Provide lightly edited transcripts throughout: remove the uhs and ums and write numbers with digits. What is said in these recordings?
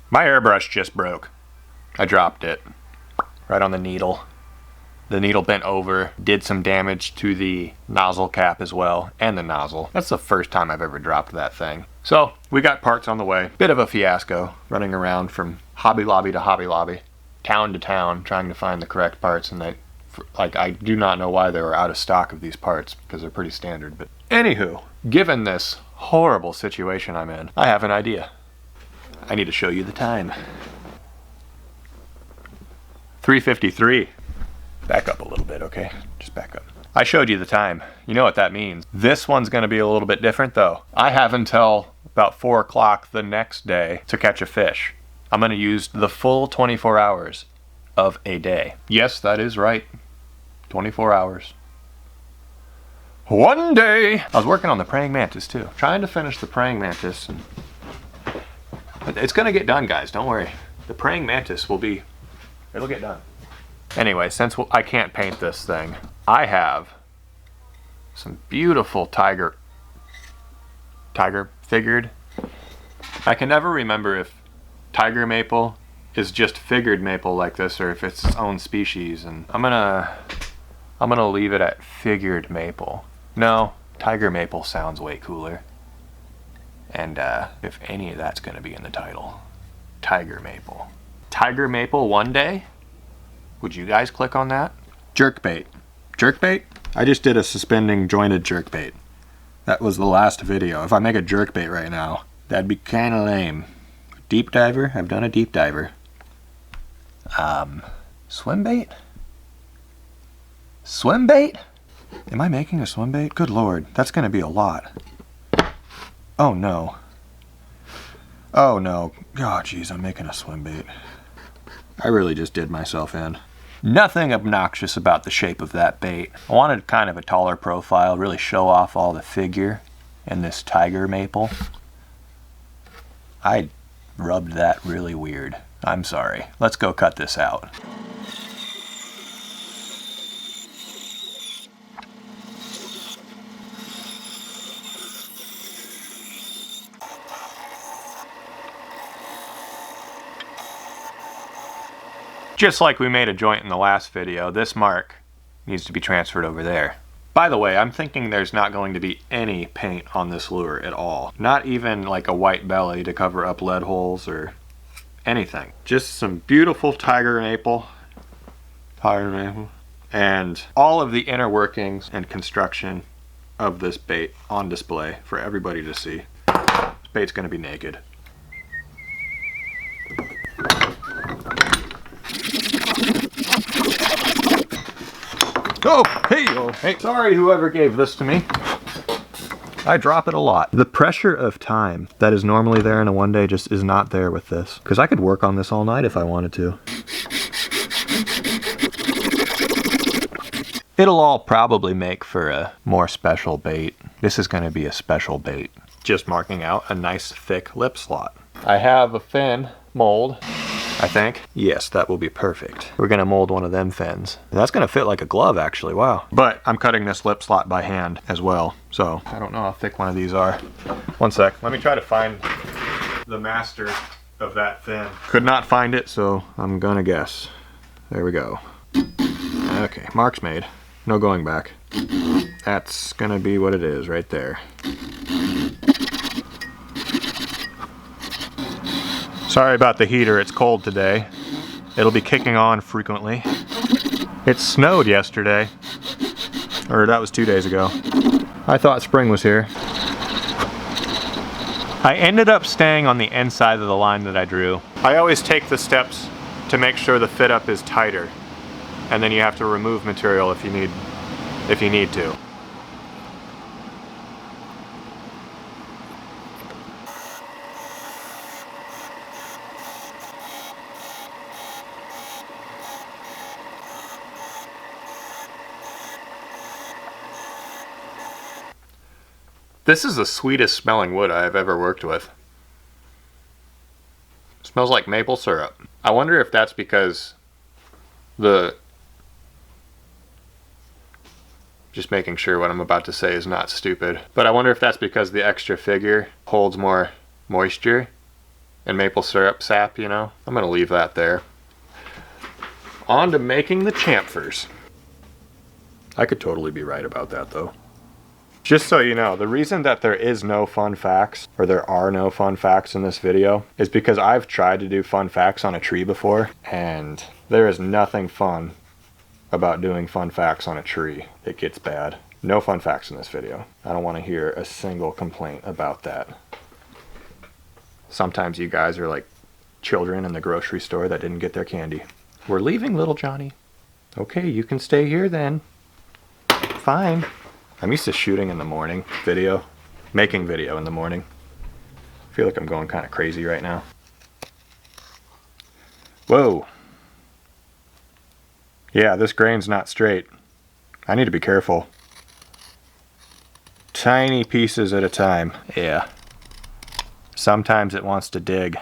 My airbrush just broke. I dropped it right on the needle. The needle bent over, did some damage to the nozzle cap as well, and the nozzle. That's the first time I've ever dropped that thing. So, we got parts on the way. Bit of a fiasco, running around from Hobby Lobby to Hobby Lobby, town to town, trying to find the correct parts, and I do not know why they were out of stock of these parts, because they're pretty standard. But anywho, given this horrible situation I'm in, I have an idea. I need to show you the time. 3:53. Back up a little bit, okay? Just back up. I showed you the time. You know what that means. This one's going to be a little bit different though. I have until about 4 o'clock the next day to catch a fish. I'm going to use the full 24 hours of a day. Yes, that is right. 24 hours. One day! I was working on the praying mantis too. Trying to finish the praying mantis. But it's going to get done, guys. Don't worry. The praying mantis will be... It'll get done. Anyway, since I can't paint this thing, I have some beautiful tiger figured. I can never remember if tiger maple is just figured maple like this or if it's its own species, and I'm gonna leave it at figured maple. No, tiger maple sounds way cooler. And if any of that's gonna be in the title, tiger maple. Tiger maple one day? Would you guys click on that? Jerkbait. Jerkbait? I just did a suspending jointed jerkbait. That was the last video. If I make a jerkbait right now, that'd be kinda lame. Deep diver? I've done a deep diver. SwimBait? SwimBait? Am I making a SwimBait? Good lord, that's gonna be a lot. Oh no. Oh no. Oh jeez, I'm making a SwimBait. I really just did myself in. Nothing obnoxious about the shape of that bait. I wanted kind of a taller profile, really show off all the figure in this tiger maple. I rubbed that really weird. I'm sorry. Let's go cut this out. Just like we made a joint in the last video, this mark needs to be transferred over there. By the way, I'm thinking there's not going to be any paint on this lure at all. Not even like a white belly to cover up lead holes or anything. Just some beautiful tiger maple. And all of the inner workings and construction of this bait on display for everybody to see. This bait's gonna be naked. Oh, hey, oh, hey. Sorry whoever gave this to me. I drop it a lot. The pressure of time that is normally there in a one day just is not there with this. Because I could work on this all night if I wanted to. It'll all probably make for a more special bait. This is going to be a special bait. Just marking out a nice thick lip slot. I have a fin mold. I think. Yes, that will be perfect. We're gonna mold one of them fins. That's gonna fit like a glove actually, wow. But I'm cutting this lip slot by hand as well, so I don't know how thick one of these are. One sec, let me try to find the master of that fin. Could not find it, so I'm gonna guess. There we go. Okay, mark's made. No going back. That's gonna be what it is right there. Sorry about the heater, it's cold today. It'll be kicking on frequently. It snowed yesterday. Or that was 2 days ago. I thought spring was here. I ended up staying on the inside of the line that I drew. I always take the steps to make sure the fit up is tighter. And then you have to remove material if you need to. This is the sweetest smelling wood I have ever worked with. It smells like maple syrup. I wonder if that's because just making sure what I'm about to say is not stupid. But I wonder if that's because the extra figure holds more moisture and maple syrup sap, you know. I'm gonna leave that there. On to making the chamfers. I could totally be right about that though. Just so you know, the reason that there is no fun facts, or there are no fun facts in this video, is because I've tried to do fun facts on a tree before, and there is nothing fun about doing fun facts on a tree. It gets bad. No fun facts in this video. I don't want to hear a single complaint about that. Sometimes you guys are like children in the grocery store that didn't get their candy. We're leaving, little Johnny. Okay, you can stay here then. Fine. I'm used to shooting in the morning, making video in the morning. I feel like I'm going kind of crazy right now. Whoa. Yeah, this grain's not straight. I need to be careful. Tiny pieces at a time. Yeah. Sometimes it wants to dig.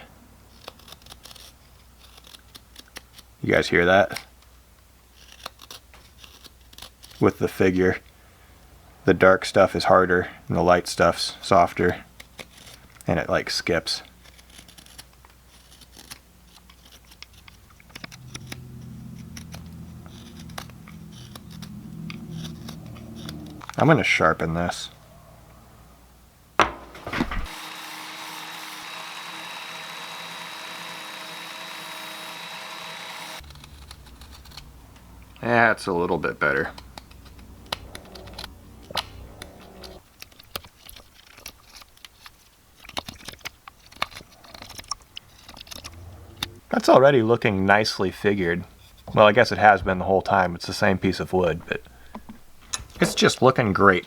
You guys hear that? With the figure. The dark stuff is harder and the light stuff's softer, and it like skips. I'm gonna sharpen this. That's a little bit better. That's already looking nicely figured. Well, I guess it has been the whole time. It's the same piece of wood, but it's just looking great.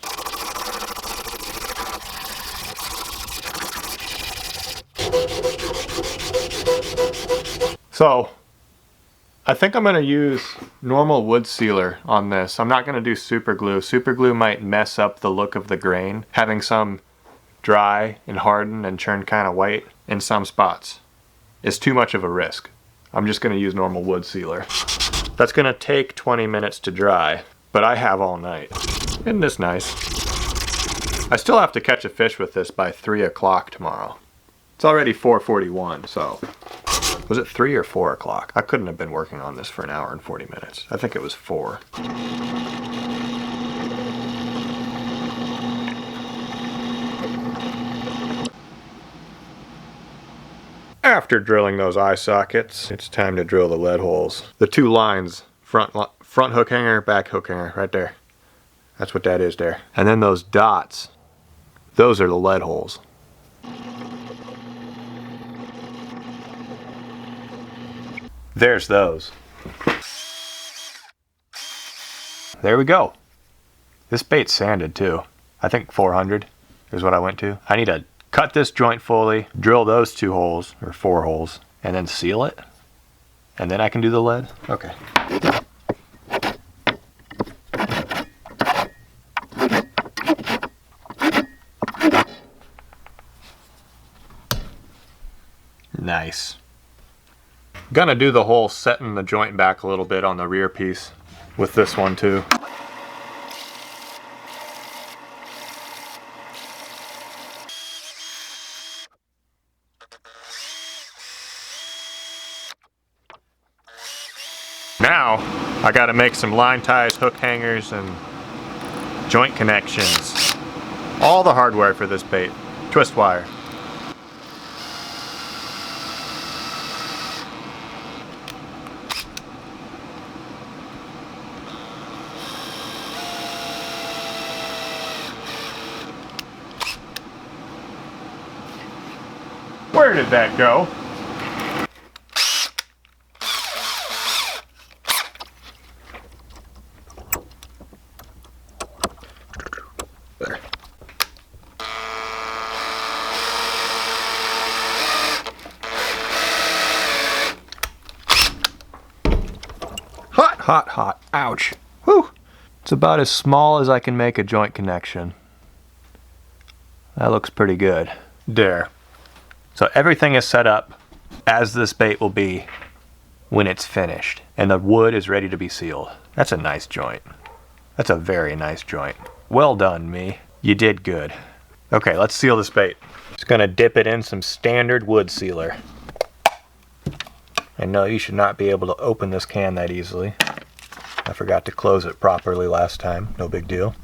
So, I think I'm going to use normal wood sealer on this. I'm not going to do super glue. Super glue might mess up the look of the grain, having some dry and harden and turn kind of white in some spots. Is too much of a risk. I'm just going to use normal wood sealer. That's going to take 20 minutes to dry, but I have all night. Isn't this nice? I still have to catch a fish with this by 3 o'clock tomorrow. It's already 4:41, so was it 3 or 4 o'clock? I couldn't have been working on this for an hour and 40 minutes. I think it was 4. After drilling those eye sockets, it's time to drill the lead holes. The 2 lines, front hook hanger, back hook hanger, right there. That's what that is there. And then those dots, those are the lead holes. There's those. There we go. This bait's sanded too. I think 400 is what I went to. I need to cut this joint fully, drill those 2 holes, or 4 holes, and then seal it. And then I can do the lead? Okay. Nice. Gonna do the whole setting the joint back a little bit on the rear piece with this one too. Now, I gotta make some line ties, hook hangers, and joint connections. All the hardware for this bait. Twist wire. Where did that go? There. Hot, hot, hot. Ouch. Whew. It's about as small as I can make a joint connection. That looks pretty good. There. So everything is set up as this bait will be when it's finished. And the wood is ready to be sealed. That's a nice joint. That's a very nice joint. Well done, me. You did good. Okay, let's seal this bait. Just gonna dip it in some standard wood sealer. I know you should not be able to open this can that easily. I forgot to close it properly last time, no big deal.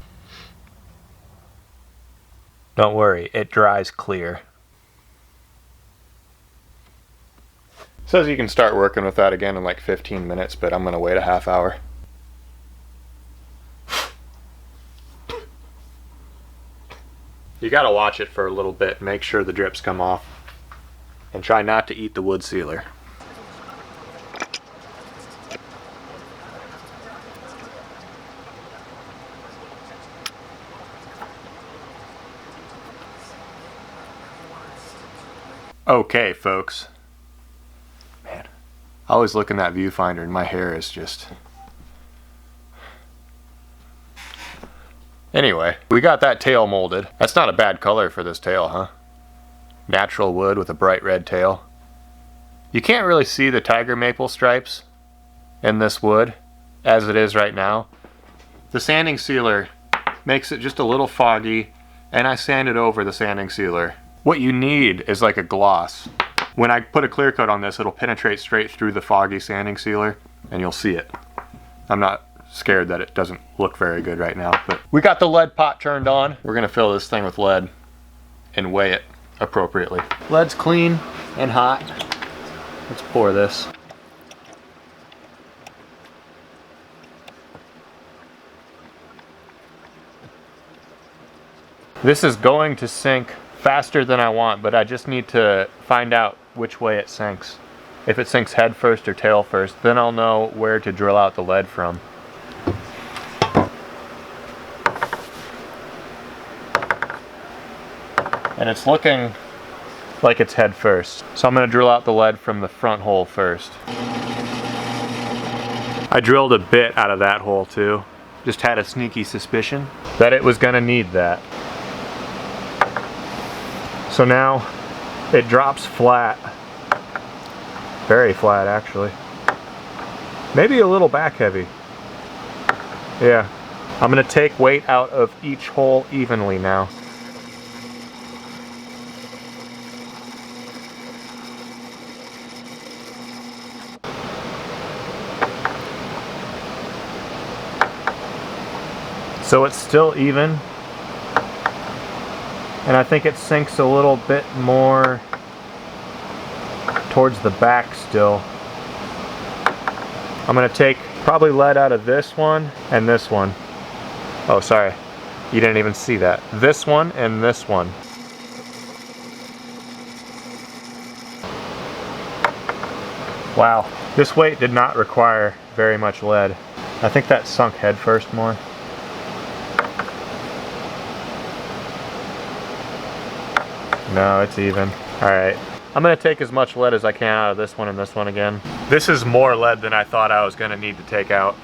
Don't worry, it dries clear. Says you can start working with that again in like 15 minutes, but I'm gonna wait a half hour. You gotta watch it for a little bit, make sure the drips come off, and try not to eat the wood sealer. Okay, folks. Man, I always look in that viewfinder and my hair is just... Anyway, we got that tail molded. That's not a bad color for this tail, huh? Natural wood with a bright red tail. You can't really see the tiger maple stripes in this wood as it is right now. The sanding sealer makes it just a little foggy, and I sanded over the sanding sealer. What you need is like a gloss. When I put a clear coat on this, it'll penetrate straight through the foggy sanding sealer, and you'll see it. I'm not scared that it doesn't look very good right now, but we got the lead pot turned on. We're gonna fill this thing with lead and weigh it appropriately. Lead's clean and hot. Let's pour this. This is going to sink faster than I want, but I just need to find out which way it sinks. If it sinks head first or tail first, then I'll know where to drill out the lead from. And it's looking like it's head first. So I'm gonna drill out the lead from the front hole first. I drilled a bit out of that hole too. Just had a sneaky suspicion that it was gonna need that. So now it drops flat. Very flat actually. Maybe a little back heavy. Yeah. I'm gonna take weight out of each hole evenly now. So it's still even. And I think it sinks a little bit more towards the back still. I'm gonna take probably lead out of this one and this one. Oh, sorry. You didn't even see that. This one and this one. Wow. This weight did not require very much lead. I think that sunk head first more. No, it's even. Alright. I'm going to take as much lead as I can out of this one and this one again. This is more lead than I thought I was going to need to take out.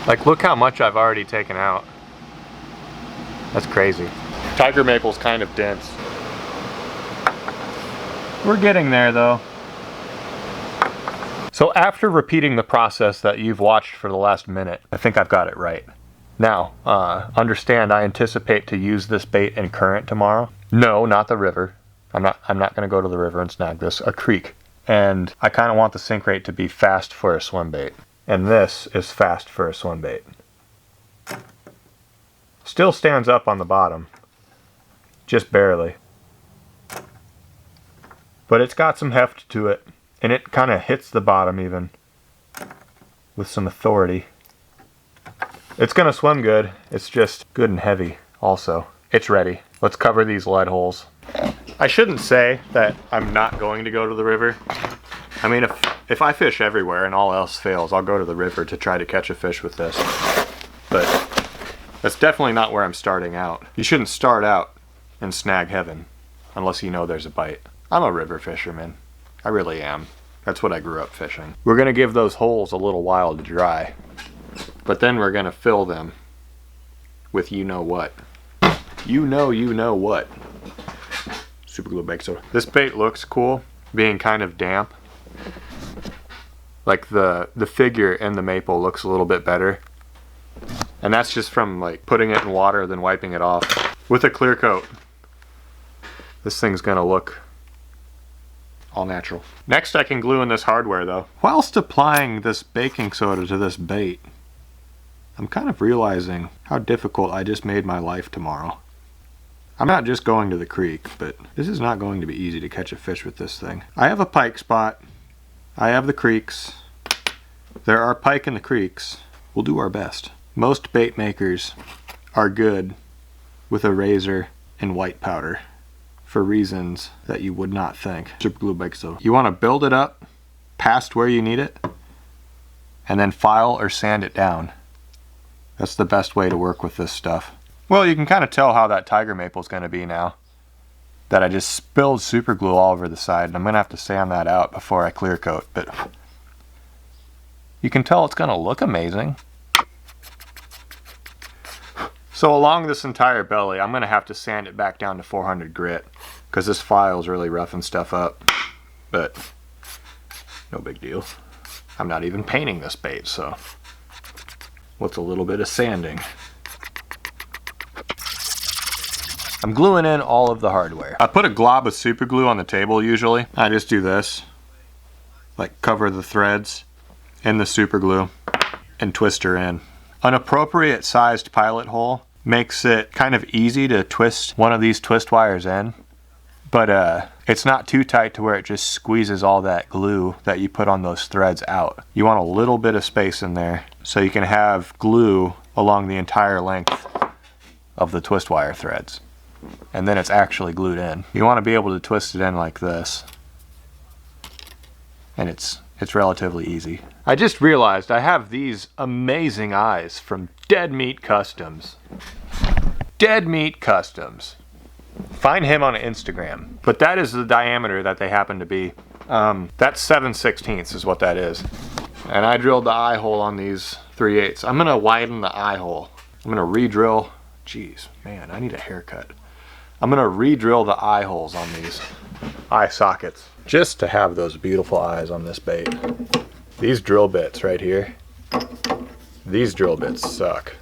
Like, look how much I've already taken out. That's crazy. Tiger maple's kind of dense. We're getting there though. So after repeating the process that you've watched for the last minute, I think I've got it right. Now, understand I anticipate to use this bait in current tomorrow. No, not the river. I'm not gonna go to the river and snag this, a creek. And I kinda want the sink rate to be fast for a swim bait. And this is fast for a swim bait. Still stands up on the bottom. Just barely. But it's got some heft to it. And it kinda hits the bottom even. With some authority. It's gonna swim good. It's just good and heavy also. It's ready. Let's cover these lead holes. I shouldn't say that I'm not going to go to the river. I mean, if I fish everywhere and all else fails, I'll go to the river to try to catch a fish with this. But that's definitely not where I'm starting out. You shouldn't start out in snag heaven unless you know there's a bite. I'm a river fisherman. I really am. That's what I grew up fishing. We're gonna give those holes a little while to dry. But then we're gonna fill them with you know what. You know what. Super glue baking soda. This bait looks cool, being kind of damp. Like the figure in the maple looks a little bit better. And that's just from like putting it in water then wiping it off. With a clear coat, this thing's gonna look all natural. Next I can glue in this hardware though. Whilst applying this baking soda to this bait, I'm kind of realizing how difficult I just made my life tomorrow. I'm not just going to the creek, but this is not going to be easy to catch a fish with this thing. I have a pike spot. I have the creeks. There are pike in the creeks. We'll do our best. Most bait makers are good with a razor and white powder for reasons that you would not think. Super glue baking soda. You want to build it up past where you need it and then file or sand it down. That's the best way to work with this stuff. Well, you can kind of tell how that Tiger Maple is going to be now that I just spilled super glue all over the side, and I'm going to have to sand that out before I clear coat, but you can tell it's going to look amazing. So along this entire belly, I'm going to have to sand it back down to 400 grit because this file is really roughing stuff up, but no big deal. I'm not even painting this bait, so what's a little bit of sanding? I'm gluing in all of the hardware. I put a glob of super glue on the table usually. I just do this, like cover the threads in the super glue and twist her in. An appropriate sized pilot hole makes it kind of easy to twist one of these twist wires in, but it's not too tight to where it just squeezes all that glue that you put on those threads out. You want a little bit of space in there so you can have glue along the entire length of the twist wire threads. And then it's actually glued in. You want to be able to twist it in like this. And it's relatively easy. I just realized I have these amazing eyes from Dead Meat Customs. Dead Meat Customs. Find him on Instagram. But that is the diameter that they happen to be. That's 7/16 is what that is. And I drilled the eye hole on these 3/8. I'm going to widen the eye hole. I'm going to re-drill. Jeez, man, I need a haircut. I'm going to re-drill the eye holes on these eye sockets just to have those beautiful eyes on this bait. These drill bits right here, these drill bits suck.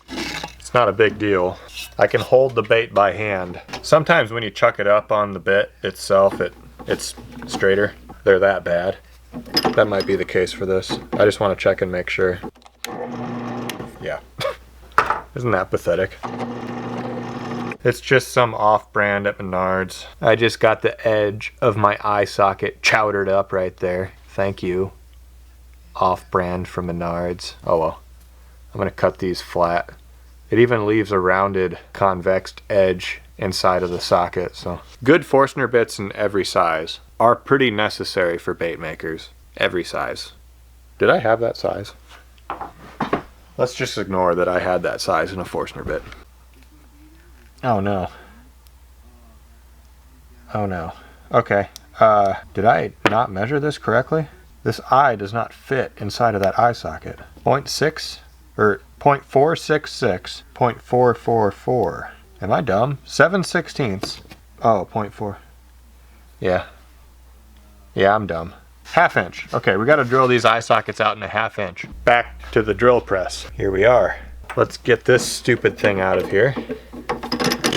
It's not a big deal. I can hold the bait by hand. Sometimes when you chuck it up on the bit itself, it's straighter. They're that bad. That might be the case for this. I just want to check and make sure. Yeah. Isn't that pathetic? It's just some off-brand at Menards. I just got the edge of my eye socket chowdered up right there. Thank you. Off-brand from Menards. Oh well. I'm gonna cut these flat. It even leaves a rounded convex edge inside of the socket. So good Forstner bits in every size are pretty necessary for bait makers. Every size. Did I have that size? Let's just ignore that I had that size in a Forstner bit. Oh no. Oh no. Okay. Did I not measure this correctly? This eye does not fit inside of that eye socket. 0.6 or 0.466, 0.444. Am I dumb? 7/16. Oh, 0.4. Yeah. Yeah, I'm dumb. 1/2 inch. Okay, we got to drill these eye sockets out in a 1/2 inch. Back to the drill press. Here we are. Let's get this stupid thing out of here.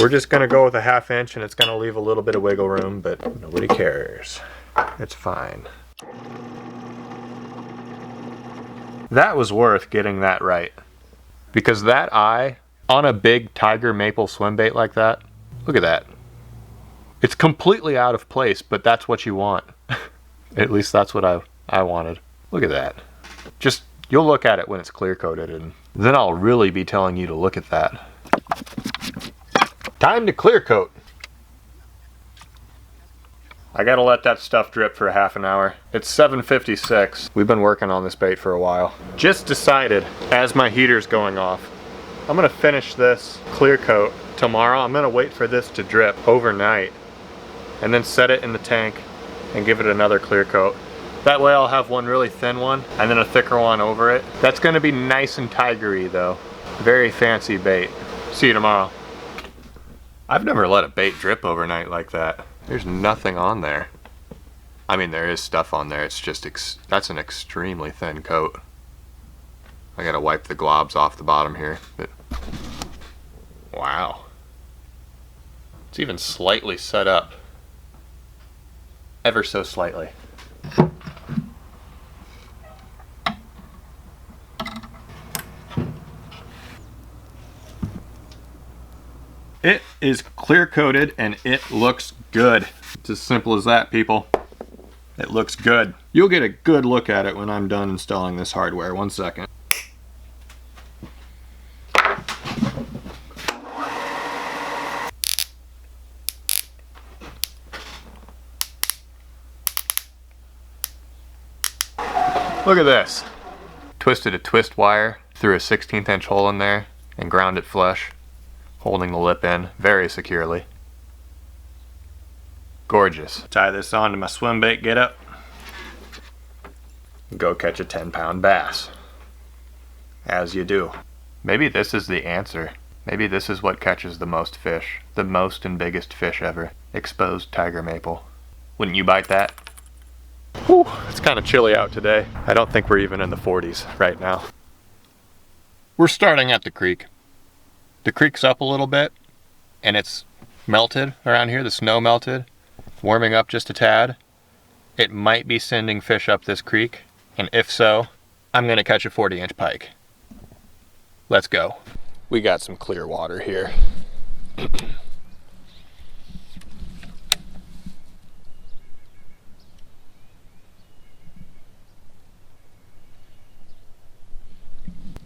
We're just going to go with a 1/2 inch, and it's going to leave a little bit of wiggle room, but nobody cares. It's fine. That was worth getting that right. Because that eye on a big Tiger Maple SwimBait like that, look at that. It's completely out of place, but that's what you want. At least that's what I wanted. Look at that. Just, you'll look at it when it's clear coated, and then I'll really be telling you to look at that. Time to clear coat. I gotta let that stuff drip for a 1/2 hour. It's 7:56. We've been working on this bait for a while. Just decided, as my heater's going off, I'm gonna finish this clear coat tomorrow. I'm gonna wait for this to drip overnight and then set it in the tank and give it another clear coat. That way I'll have one really thin one and then a thicker one over it. That's gonna be nice and tigery though. Very fancy bait. See you tomorrow. I've never let a bait drip overnight like that. There's nothing on there. I mean, there is stuff on there. It's just, that's an extremely thin coat. I gotta wipe the globs off the bottom here, but wow. It's even slightly set up. Ever so slightly. It is clear coated and it looks good. It's as simple as that, people. It looks good. You'll get a good look at it when I'm done installing this hardware. 1 second. Look at this. Twisted a twist wire through a 1/16 inch hole in there and ground it flush, holding the lip in very securely. Gorgeous. Tie this onto my swim bait getup. Go catch a 10-pound bass. As you do. Maybe this is the answer. Maybe this is what catches the most fish. The most and biggest fish ever. Exposed tiger maple. Wouldn't you bite that? Whew, it's kind of chilly out today. I don't think we're even in the 40s right now. We're starting at the creek. The creek's up a little bit, and it's melted around here. The snow melted, warming up just a tad. It might be sending fish up this creek, and if so, I'm gonna catch a 40-inch pike. Let's go. We got some clear water here.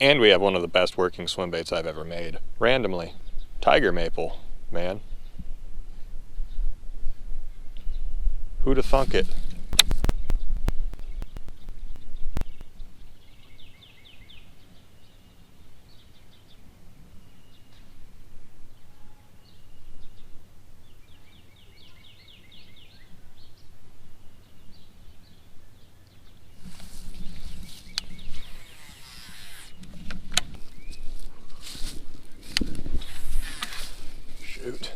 And we have one of the best working swim baits I've ever made. Randomly. Tiger maple, man. Who'da thunk it? Shoot.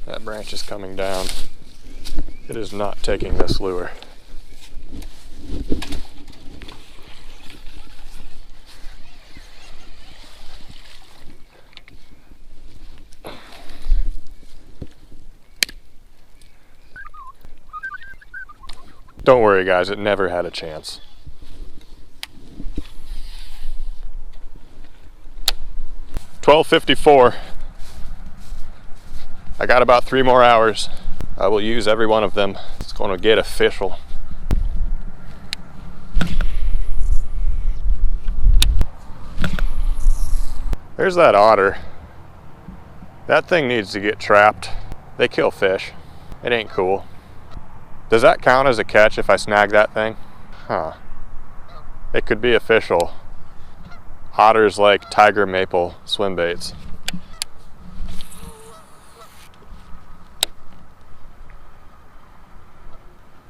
That branch is coming down. It is not taking this lure. Don't worry guys, it never had a chance. $12.54. I got about 3 more hours. I will use every one of them. It's going to get official. There's that otter. That thing needs to get trapped. They kill fish. It ain't cool. Does that count as a catch if I snag that thing? Huh. It could be official. Otters like Tiger Maple SwimBaits.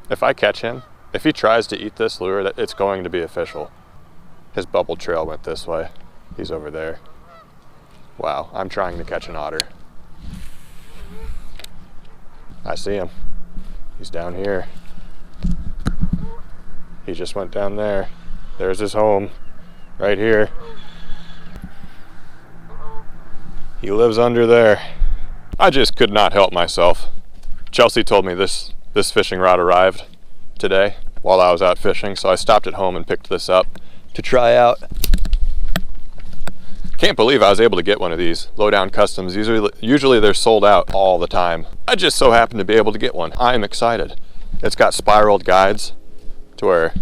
If I catch him, if he tries to eat this lure, it's going to be official. His bubble trail went this way. He's over there. Wow, I'm trying to catch an otter. I see him. He's down here. He just went down there. There's his home, right here. He lives under there. I just could not help myself. Chelsea told me this fishing rod arrived today while I was out fishing, so I stopped at home and picked this up to try out. Can't believe I was able to get one of these. Lowdown Customs, usually they're sold out all the time. I just so happened to be able to get one. I'm excited. It's got spiraled guides to where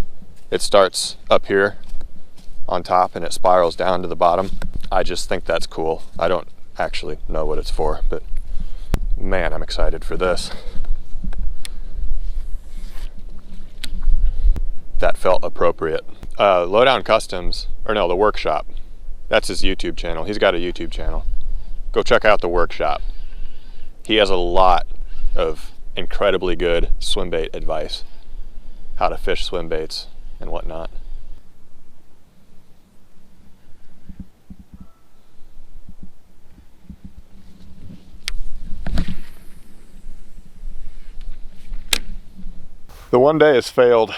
it starts up here on top and it spirals down to the bottom. I just think that's cool. I don't actually know what it's for, but man, I'm excited for this. That felt appropriate. Lowdown Customs, or no, the Workshop. That's his YouTube channel. He's got a YouTube channel. Go check out the Workshop. He has a lot of incredibly good swim bait advice. How to fish swim baits and whatnot. The one day has failed.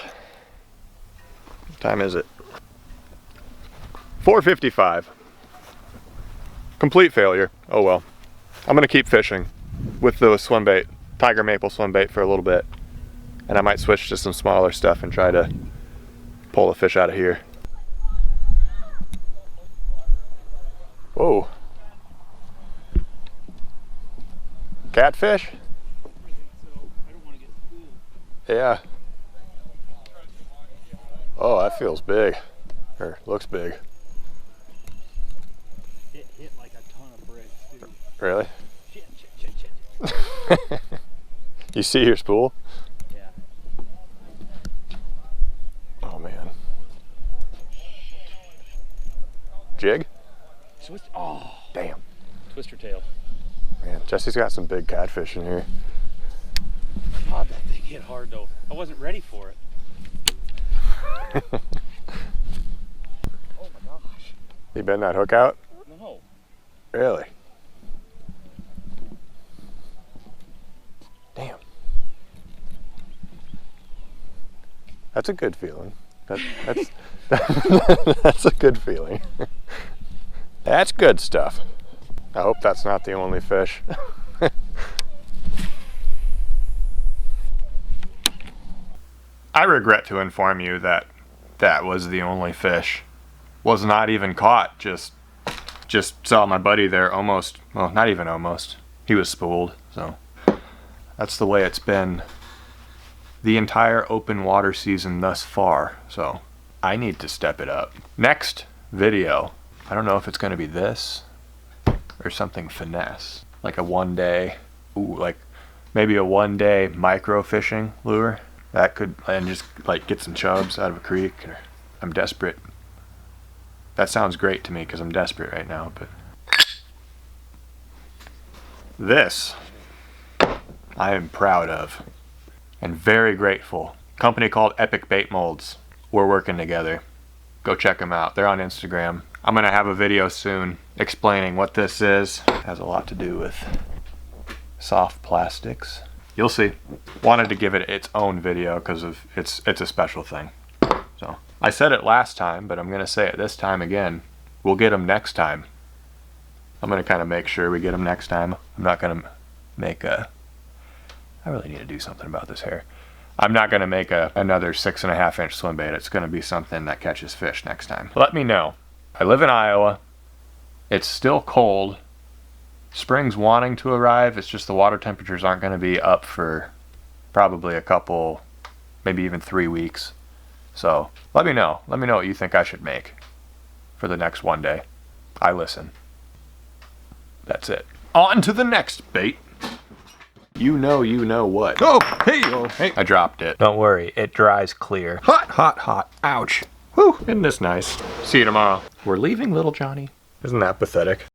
What time is it? 455. Complete failure. Oh well. I'm gonna keep fishing with the swim bait, Tiger Maple SwimBait, for a little bit. And I might switch to some smaller stuff and try to pull a fish out of here. Whoa. Catfish? Yeah. Oh, that feels big. Or looks big. It hit like a ton of bricks, too. Really? Shit. You see your spool? Yeah. Oh man. Jig? Twist. Oh. Damn. Twister tail. Man, Jesse's got some big catfish in here. God, that thing hit hard though. I wasn't ready for it. Oh my gosh. You been that hook out? No. Really? Damn. That's a good feeling. That's that's a good feeling. That's good stuff. I hope that's not the only fish. I regret to inform you that that was the only fish. Was not even caught, just saw my buddy there almost, well, not even almost. He was spooled, so that's the way it's been the entire open water season thus far. So I need to step it up. Next video, I don't know if it's gonna be this or something finesse, like a 1 day, like maybe a 1 day micro fishing lure. That could, and just like get some chubs out of a creek. Or, I'm desperate. That sounds great to me because I'm desperate right now, but this I am proud of and very grateful. Company called Epic Bait Molds. We're working together. Go check them out. They're on Instagram. I'm gonna have a video soon explaining what this is. It has a lot to do with soft plastics. You'll see. Wanted to give it its own video because of it's a special thing. So I said it last time, but I'm gonna say it this time again. We'll get them next time. I'm gonna kind of make sure we get them next time. I'm not gonna make a. I really need to do something about this hair. I'm not gonna make another 6.5 inch swim bait. It's gonna be something that catches fish next time. Let me know. I live in Iowa. It's still cold. Spring's wanting to arrive. It's just the water temperatures aren't going to be up for probably a couple, maybe even 3 weeks. So let me know. Let me know what you think I should make for the next 1 day. I listen. That's it. On to the next bait. You know what. Oh, hey, oh, hey. I dropped it. Don't worry, it dries clear. Hot, hot, hot. Ouch. Whew, isn't this nice? See you tomorrow. We're leaving little Johnny. Isn't that pathetic?